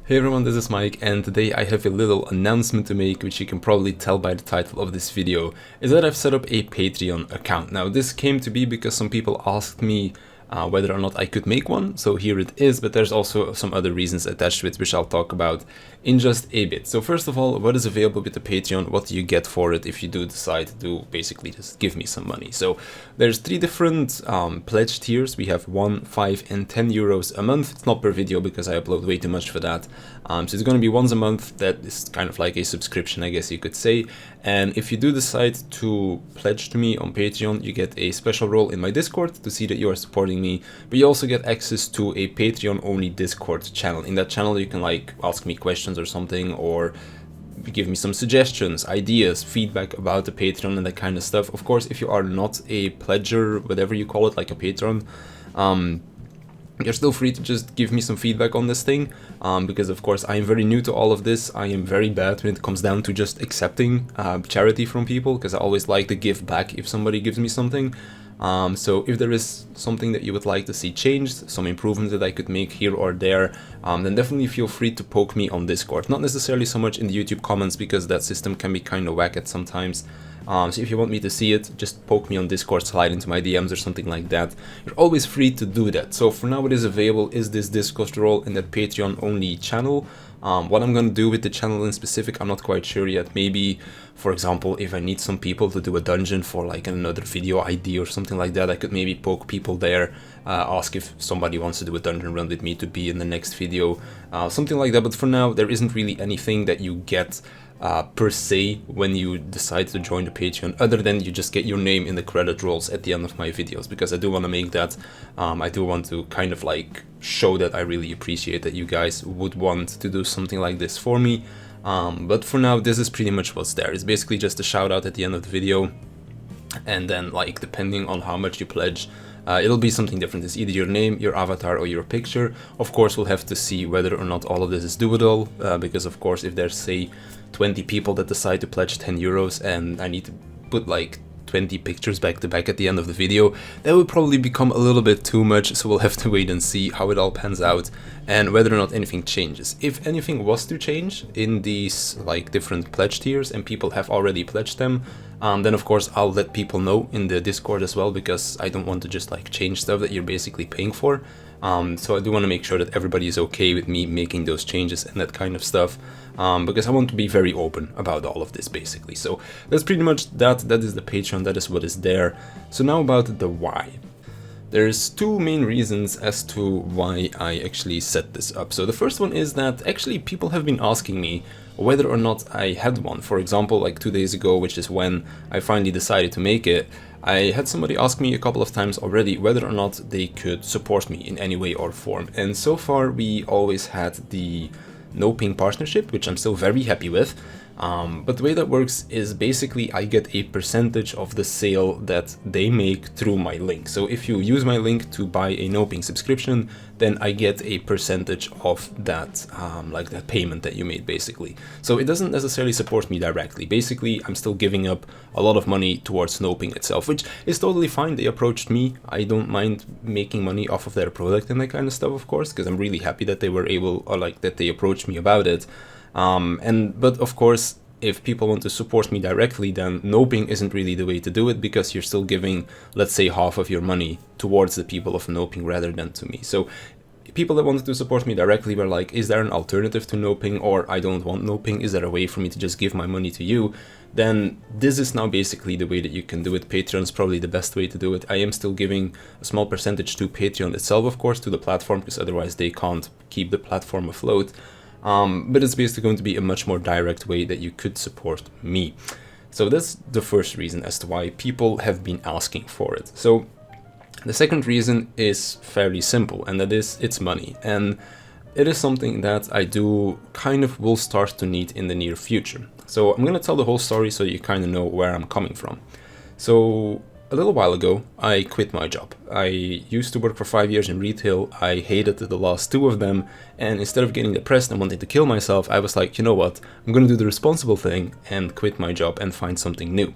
Hey everyone, this is Mike, and today I have a little announcement to make, which you can probably tell by the title of this video, is that I've set up a Patreon account. Now this came to be because some people asked me whether or not I could make one, so here it is, but there's also some other reasons attached to it, which I'll talk about in just a bit. So first of all, what is available with the Patreon? What do you get for it if you do decide to basically just give me some money? So there's three different pledge tiers. We have 1, 5 and 10 euros a month. It's not per video because I upload way too much for that. So it's going to be once a month. That is kind of like a subscription, I guess you could say. And if you do decide to pledge to me on Patreon, you get a special role in my Discord to see that you are supporting me, but you also get access to a Patreon only Discord channel. In that channel you can like ask me questions or something, or give me some suggestions, ideas, feedback about the Patreon and that kind of stuff. Of course, if you are not a pledger, whatever you call it, like a patron, you're still free to just give me some feedback on this thing, because of course I am very new to all of this. I am very bad when it comes down to just accepting charity from people, because I always like to give back if somebody gives me something. So if there is something that you would like to see changed, some improvements that I could make here or there, then definitely feel free to poke me on Discord. Not necessarily so much in the YouTube comments, because that system can be kind of whack at sometimes. So if you want me to see it, just poke me on Discord, slide into my DMs or something like that. You're always free to do that. So for now what is available is this Discord role in that Patreon only channel. What I'm gonna do with the channel in specific, I'm not quite sure yet. Maybe, for example, if I need some people to do a dungeon for like another video idea or something like that, I could maybe poke people there, ask if somebody wants to do a dungeon run with me to be in the next video, something like that. But for now, there isn't really anything that you get per se when you decide to join the Patreon, other than you just get your name in the credit rolls at the end of my videos, because I do want to make that, I do want to kind of like show that I really appreciate that you guys would want to do something like this for me. But for now, this is pretty much what's there. It's basically just a shout out at the end of the video, and then like depending on how much you pledge, it'll be something different. It's either your name, your avatar, or your picture. Of course, we'll have to see whether or not all of this is doable, because of course if there's say 20 people that decide to pledge 10 euros and I need to put like 20 pictures back to back at the end of the video, that would probably become a little bit too much. So we'll have to wait and see how it all pans out and whether or not anything changes. If anything was to change in these like different pledge tiers and people have already pledged them, then of course I'll let people know in the Discord as well, because I don't want to just like change stuff that you're basically paying for. So I do want to make sure that everybody is okay with me making those changes and that kind of stuff, because I want to be very open about all of this basically. So that's pretty much that. That is the Patreon, that is what is there. So now about the why. There's two main reasons as to why I actually set this up. So the first one is that actually people have been asking me whether or not I had one. For example, like 2 days ago, which is when I finally decided to make it, I had somebody ask me a couple of times already whether or not they could support me in any way or form. And so far we always had the no-ping partnership, which I'm still very happy with. But the way that works is basically I get a percentage of the sale that they make through my link. So if you use my link to buy a no-ping subscription, then I get a percentage of that, like that payment that you made basically. So it doesn't necessarily support me directly. Basically, I'm still giving up a lot of money towards no-ping itself, which is totally fine. They approached me. I don't mind making money off of their product and that kind of stuff, of course, because I'm really happy that they were able, or like that they approached me about it. But of course, if people want to support me directly, then no-ping isn't really the way to do it, because you're still giving, let's say, half of your money towards the people of no-ping rather than to me. So people that wanted to support me directly were like, is there an alternative to no-ping, or I don't want no-ping, is there a way for me to just give my money to you? Then this is now basically the way that you can do it. Patreon's probably the best way to do it. I am still giving a small percentage to Patreon itself, of course, to the platform, because otherwise they can't keep the platform afloat. But it's basically going to be a much more direct way that you could support me. So that's the first reason as to why people have been asking for it. So the second reason is fairly simple, and that is it's money. And it is something that I do kind of will start to need in the near future. So I'm going to tell the whole story so you kind of know where I'm coming from. So a little while ago, I quit my job. I used to work for 5 years in retail. I hated the last 2 of them, and instead of getting depressed and wanting to kill myself, I was like, you know what, I'm gonna do the responsible thing and quit my job and find something new.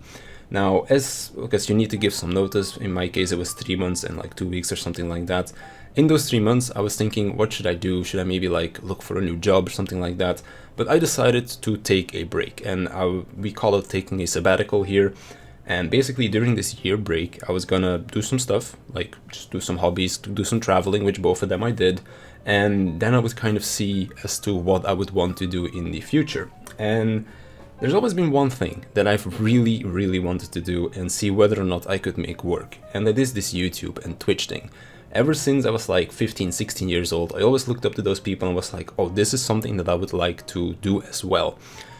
Now, because you need to give some notice, in my case it was 3 months and like 2 weeks or something like that, in those 3 months, I was thinking, what should I do? Should I maybe like look for a new job or something like that? But I decided to take a break, and we call it taking a sabbatical here. And basically during this year break, I was gonna do some stuff, like just do some hobbies, do some traveling, which both of them I did. And then I would kind of see as to what I would want to do in the future. And there's always been one thing that I've really, really wanted to do and see whether or not I could make work. And that is this YouTube and Twitch thing. Ever since I was like 15, 16 years old, I always looked up to those people and was like, oh, this is something that I would like to do as well.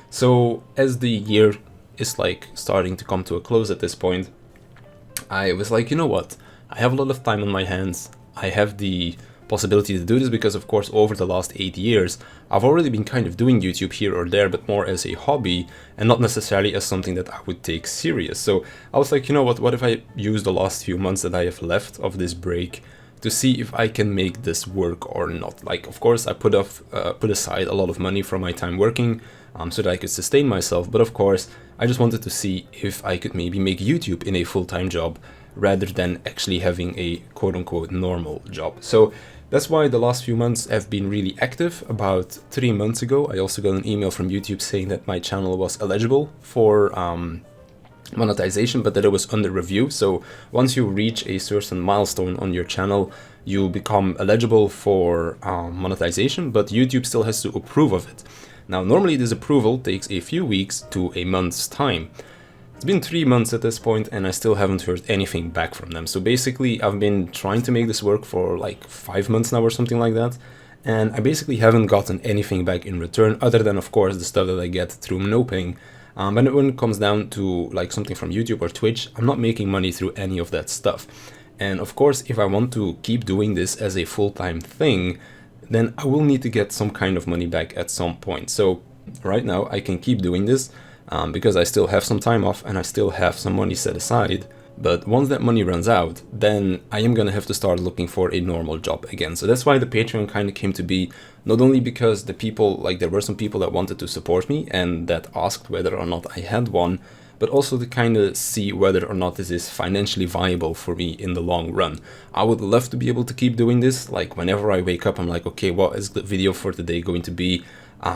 So as the year is like starting to come to a close at this point, I was like, you know what? I have a lot of time on my hands. I have the possibility to do this because, of course, over the last 8 years, I've already been kind of doing YouTube here or there, but more as a hobby and not necessarily as something that I would take serious. So I was like, you know what if I use the last few months that I have left of this break to see if I can make this work or not. Like, of course, I put aside a lot of money from my time working so that I could sustain myself. But of course, I just wanted to see if I could maybe make YouTube in a full-time job rather than actually having a quote-unquote normal job. So that's why the last few months have been really active. About 3 months ago, I also got an email from YouTube saying that my channel was eligible for monetization, but that it was under review. So once you reach a certain milestone on your channel, you become eligible for monetization, but YouTube still has to approve of it. Now, normally this approval takes a few weeks to a month's time. It's been 3 months at this point and I still haven't heard anything back from them. So basically I've been trying to make this work for like 5 months now or something like that. And I basically haven't gotten anything back in return other than, of course, the stuff that I get through Noping. But when it comes down to like something from YouTube or Twitch, I'm not making money through any of that stuff. And of course, if I want to keep doing this as a full-time thing, then I will need to get some kind of money back at some point. So right now I can keep doing this because I still have some time off and I still have some money set aside. But once that money runs out, then I am gonna have to start looking for a normal job again. So that's why the Patreon kind of came to be, not only because the people, like there were some people that wanted to support me and that asked whether or not I had one, but also to kind of see whether or not this is financially viable for me in the long run. I would love to be able to keep doing this. Like whenever I wake up, I'm like, okay, what is the video for today going to be?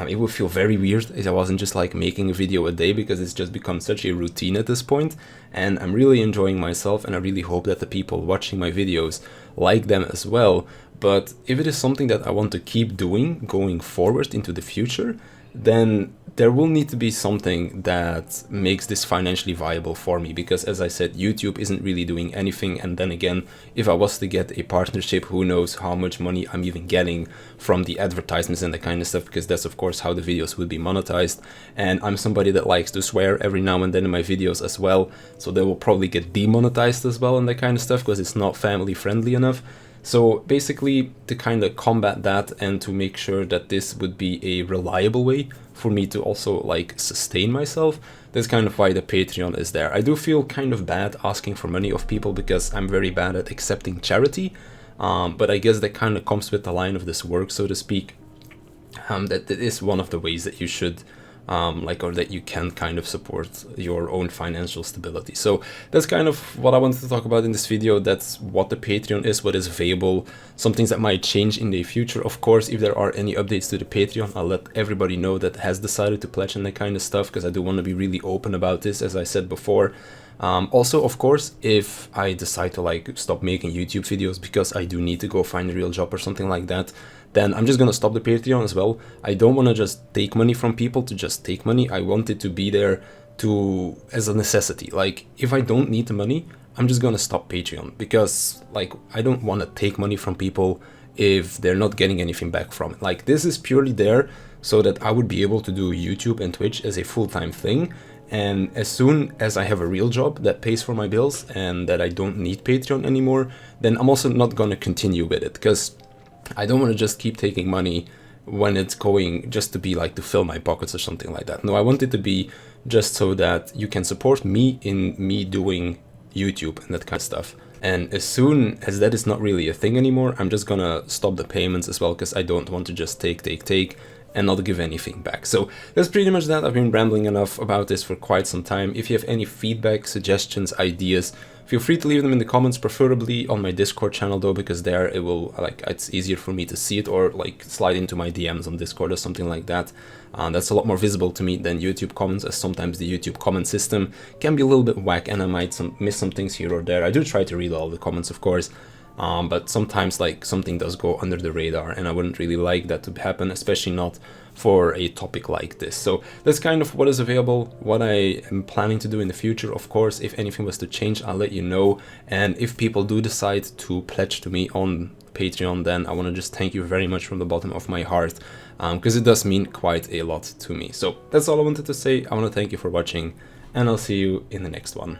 It would feel very weird if I wasn't just like making a video a day, because it's just become such a routine at this point, and I'm really enjoying myself, and I really hope that the people watching my videos like them as well. But if it is something that I want to keep doing going forward into the future, then there will need to be something that makes this financially viable for me, because as I said, YouTube isn't really doing anything. And then again, if I was to get a partnership, who knows how much money I'm even getting from the advertisements and that kind of stuff, because that's of course how the videos would be monetized. And I'm somebody that likes to swear every now and then in my videos as well, so they will probably get demonetized as well and that kind of stuff because it's not family friendly enough. So basically, to kind of combat that and to make sure that this would be a reliable way for me to also like sustain myself, that's kind of why the Patreon is there. I do feel kind of bad asking for money of people because I'm very bad at accepting charity, but I guess that kind of comes with the line of this work, so to speak, that is one of the ways that you should or that you can kind of support your own financial stability. So that's kind of what I wanted to talk about in this video. That's what the Patreon is, what is available, some things that might change in the future. Of course, if there are any updates to the Patreon, I'll let everybody know that has decided to pledge and that kind of stuff, because I do want to be really open about this, as I said before. Also, of course, if I decide to like stop making YouTube videos because I do need to go find a real job or something like that, then I'm just gonna stop the Patreon as well. I don't want to just take money from people to just take money. I want it to be there as a necessity. Like, if I don't need the money, I'm just gonna stop Patreon, because like I don't want to take money from people if they're not getting anything back from it. Like, this is purely there so that I would be able to do YouTube and Twitch as a full-time thing. And as soon as I have a real job that pays for my bills and that I don't need Patreon anymore, then I'm also not going to continue with it, because I don't want to just keep taking money when it's going just to be like to fill my pockets or something like that. No, I want it to be just so that you can support me in me doing YouTube and that kind of stuff. And as soon as that is not really a thing anymore, I'm just gonna stop the payments as well, because I don't want to just take and not give anything back. So that's pretty much that. I've been rambling enough about this for quite some time. If you have any feedback, suggestions, ideas, feel free to leave them in the comments, preferably on my Discord channel though, because there it will, like, it's easier for me to see it, or like slide into my DMs on Discord or something like that. That's a lot more visible to me than YouTube comments, as sometimes the YouTube comment system can be a little bit whack and I might miss some things here or there. I do try to read all the comments, of course, but sometimes like something does go under the radar, and I wouldn't really like that to happen, especially not for a topic like this. So that's kind of what is available, what I am planning to do in the future. Of course, if anything was to change, I'll let you know. And if people do decide to pledge to me on Patreon, then I want to just thank you very much from the bottom of my heart, because it does mean quite a lot to me. So that's all I wanted to say. I want to thank you for watching, and I'll see you in the next one.